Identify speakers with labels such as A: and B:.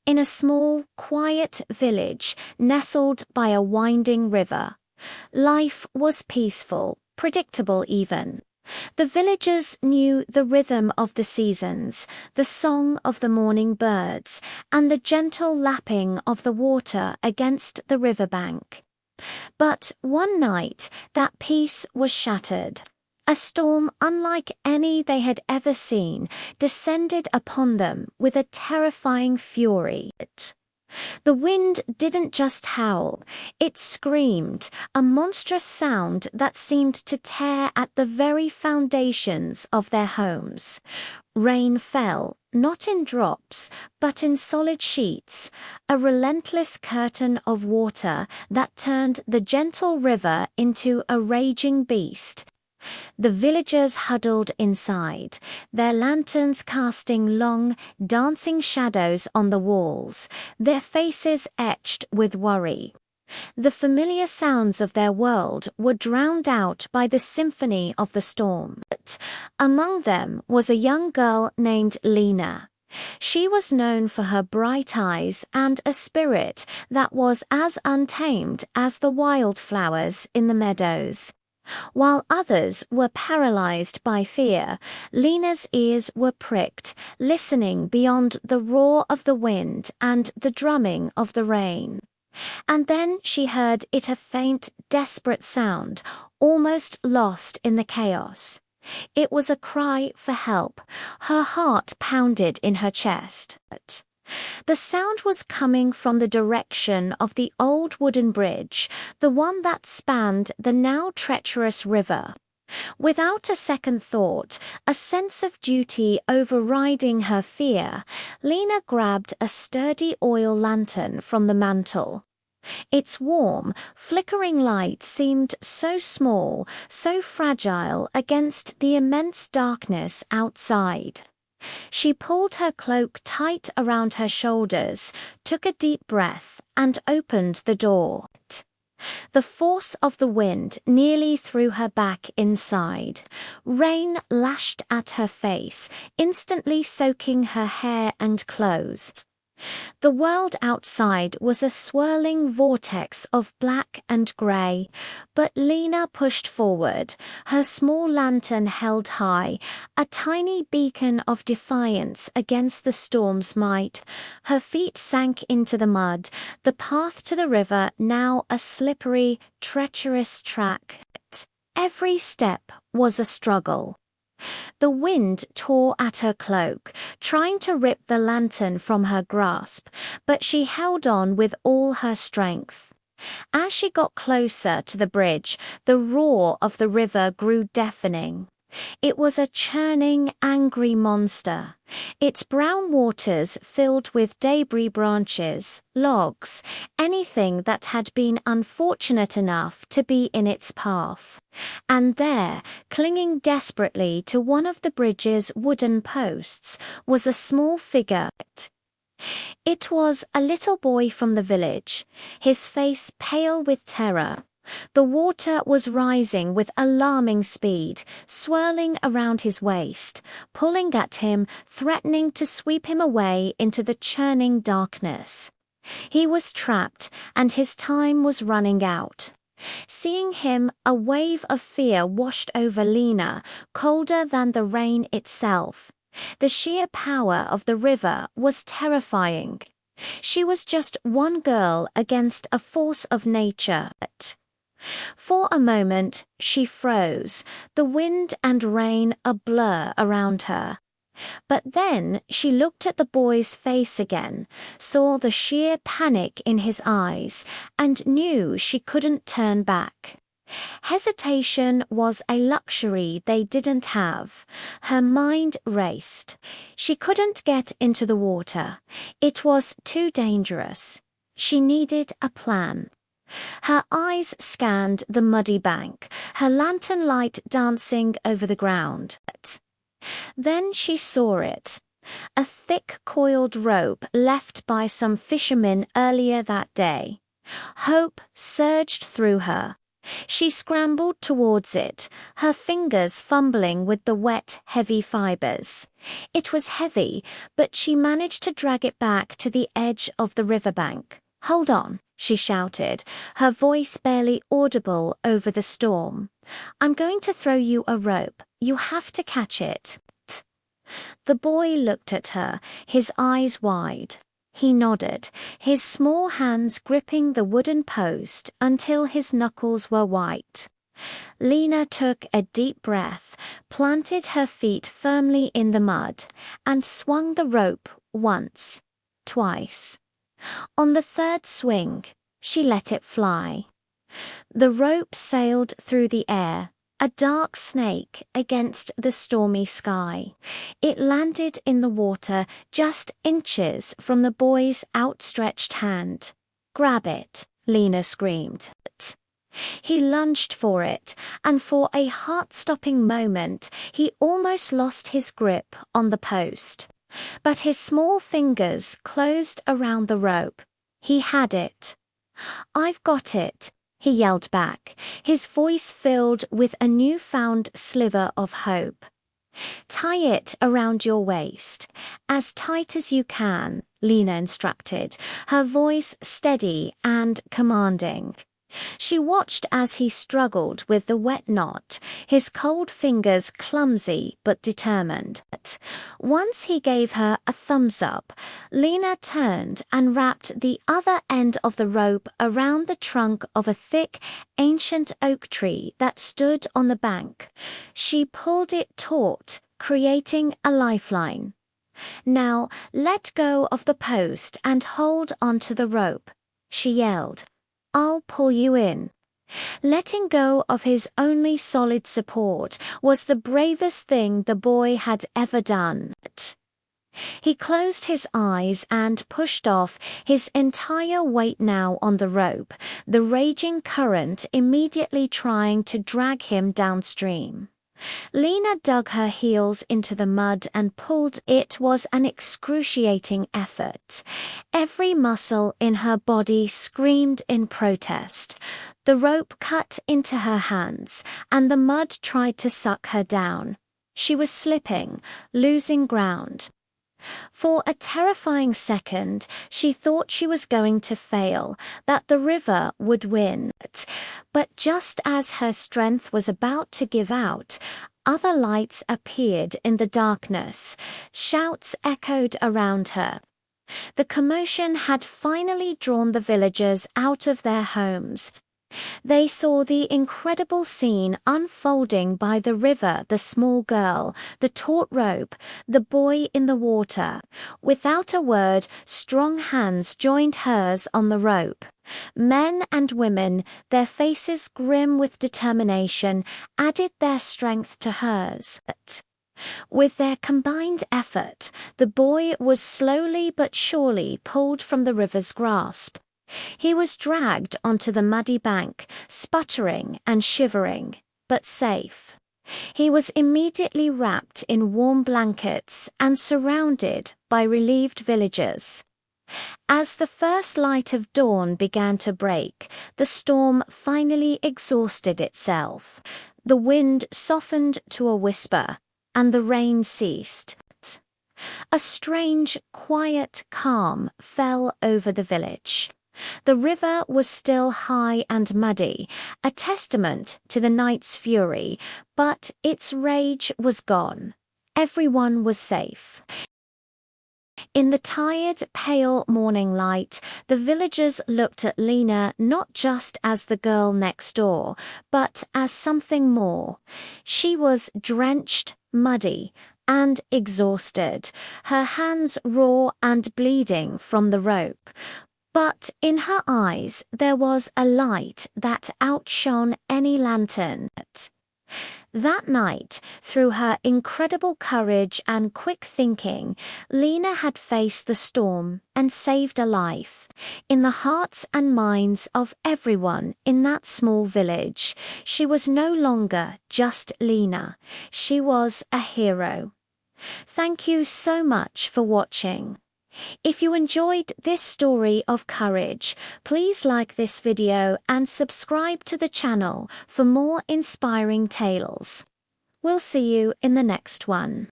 A: in a small, quiet village nestled by a winding river. Life was peaceful, predictable even. The villagers knew the rhythm of the seasons, the song of the morning birds, and the gentle lapping of the water against the riverbank. But one night that peace was shattered. A storm unlike any they had ever seen descended upon them with a terrifying fury. The wind didn't just howl, it screamed, a monstrous sound that seemed to tear at the very foundations of their homes. Rain fell, not in drops, but in solid sheets, a relentless curtain of water that turned the gentle river into a raging beast. The villagers huddled inside, their lanterns casting long, dancing shadows on the walls, their faces etched with worry. The familiar sounds of their world were drowned out by the symphony of the storm. Among them was a young girl named Lina. She was known for her bright eyes and a spirit that was as untamed as the wildflowers in the meadows. While others were paralyzed by fear, Lina's ears were pricked, listening beyond the roar of the wind and the drumming of the rain. And then she heard it, a faint, desperate sound, almost lost in the chaos. It was a cry for help. Her heart pounded in her chest. The sound was coming from the direction of the old wooden bridge, the one that spanned the now treacherous river. Without a second thought, a sense of duty overriding her fear, Lina grabbed a sturdy oil lantern from the mantel. Its warm, flickering light seemed so small, so fragile against the immense darkness outside. She pulled her cloak tight around her shoulders, took a deep breath, and opened the door. The force of the wind nearly threw her back inside. Rain lashed at her face, instantly soaking her hair and clothes. The world outside was a swirling vortex of black and grey, but Lina pushed forward, her small lantern held high, a tiny beacon of defiance against the storm's might. Her feet sank into the mud, the path to the river now a slippery, treacherous track. Every step was a struggle. The wind tore at her cloak, trying to rip the lantern from her grasp, but she held on with all her strength. As she got closer to the bridge, the roar of the river grew deafening. It was a churning, angry monster, its brown waters filled with debris, branches, logs, anything that had been unfortunate enough to be in its path. And there, clinging desperately to one of the bridge's wooden posts, was a small figure. It was a little boy from the village, his face pale with terror. The water was rising with alarming speed, swirling around his waist, pulling at him, threatening to sweep him away into the churning darkness. He was trapped, and his time was running out. Seeing him, a wave of fear washed over Lina, colder than the rain itself. The sheer power of the river was terrifying. She was just one girl against a force of nature. For a moment, she froze, the wind and rain a blur around her. But then she looked at the boy's face again, saw the sheer panic in his eyes, and knew she couldn't turn back. Hesitation was a luxury they didn't have. Her mind raced. She couldn't get into the water. It was too dangerous. She needed a plan. Her eyes scanned the muddy bank, her lantern light dancing over the ground. Then she saw it. A thick coiled rope left by some fishermen earlier that day. Hope surged through her. She scrambled towards it, her fingers fumbling with the wet, heavy fibers. It was heavy, but she managed to drag it back to the edge of the riverbank. "Hold on," she shouted, her voice barely audible over the storm. "I'm going to throw you a rope. You have to catch it." The boy looked at her, his eyes wide. He nodded, his small hands gripping the wooden post until his knuckles were white. Lina took a deep breath, planted her feet firmly in the mud, and swung the rope once, twice. On the third swing, she let it fly. The rope sailed through the air, a dark snake against the stormy sky. It landed in the water just inches from the boy's outstretched hand. "Grab it," Lina screamed. He lunged for it, and for a heart-stopping moment, he almost lost his grip on the post. But his small fingers closed around the rope. He had it. "I've got it," he yelled back, his voice filled with a newfound sliver of hope. "Tie it around your waist, as tight as you can," Lina instructed, her voice steady and commanding. She watched as he struggled with the wet knot, his cold fingers clumsy but determined. Once he gave her a thumbs up, Lina turned and wrapped the other end of the rope around the trunk of a thick, ancient oak tree that stood on the bank. She pulled it taut, creating a lifeline. "Now let go of the post and hold onto the rope," she yelled. "I'll pull you in." Letting go of his only solid support was the bravest thing the boy had ever done. He closed his eyes and pushed off, his entire weight now on the rope, the raging current immediately trying to drag him downstream. Lina dug her heels into the mud and pulled. It was an excruciating effort. Every muscle in her body screamed in protest. The rope cut into her hands, and the mud tried to suck her down. She was slipping, losing ground. For a terrifying second, she thought she was going to fail, that the river would win. But just as her strength was about to give out, other lights appeared in the darkness. Shouts echoed around her. The commotion had finally drawn the villagers out of their homes. They saw the incredible scene unfolding by the river, the small girl, the taut rope, the boy in the water. Without a word, strong hands joined hers on the rope. Men and women, their faces grim with determination, added their strength to hers. With their combined effort, the boy was slowly but surely pulled from the river's grasp. He was dragged onto the muddy bank, sputtering and shivering, but safe. He was immediately wrapped in warm blankets and surrounded by relieved villagers. As the first light of dawn began to break, the storm finally exhausted itself. The wind softened to a whisper, and the rain ceased. A strange, quiet calm fell over the village. The river was still high and muddy, a testament to the night's fury, but its rage was gone. Everyone was safe. In the tired, pale morning light, the villagers looked at Lina not just as the girl next door, but as something more. She was drenched, muddy, and exhausted, her hands raw and bleeding from the rope. But in her eyes there was a light that outshone any lantern. That night, through her incredible courage and quick thinking, Lina had faced the storm and saved a life. In the hearts and minds of everyone in that small village, she was no longer just Lina. She was a hero. Thank you so much for watching. If you enjoyed this story of courage, please like this video and subscribe to the channel for more inspiring tales. We'll see you in the next one.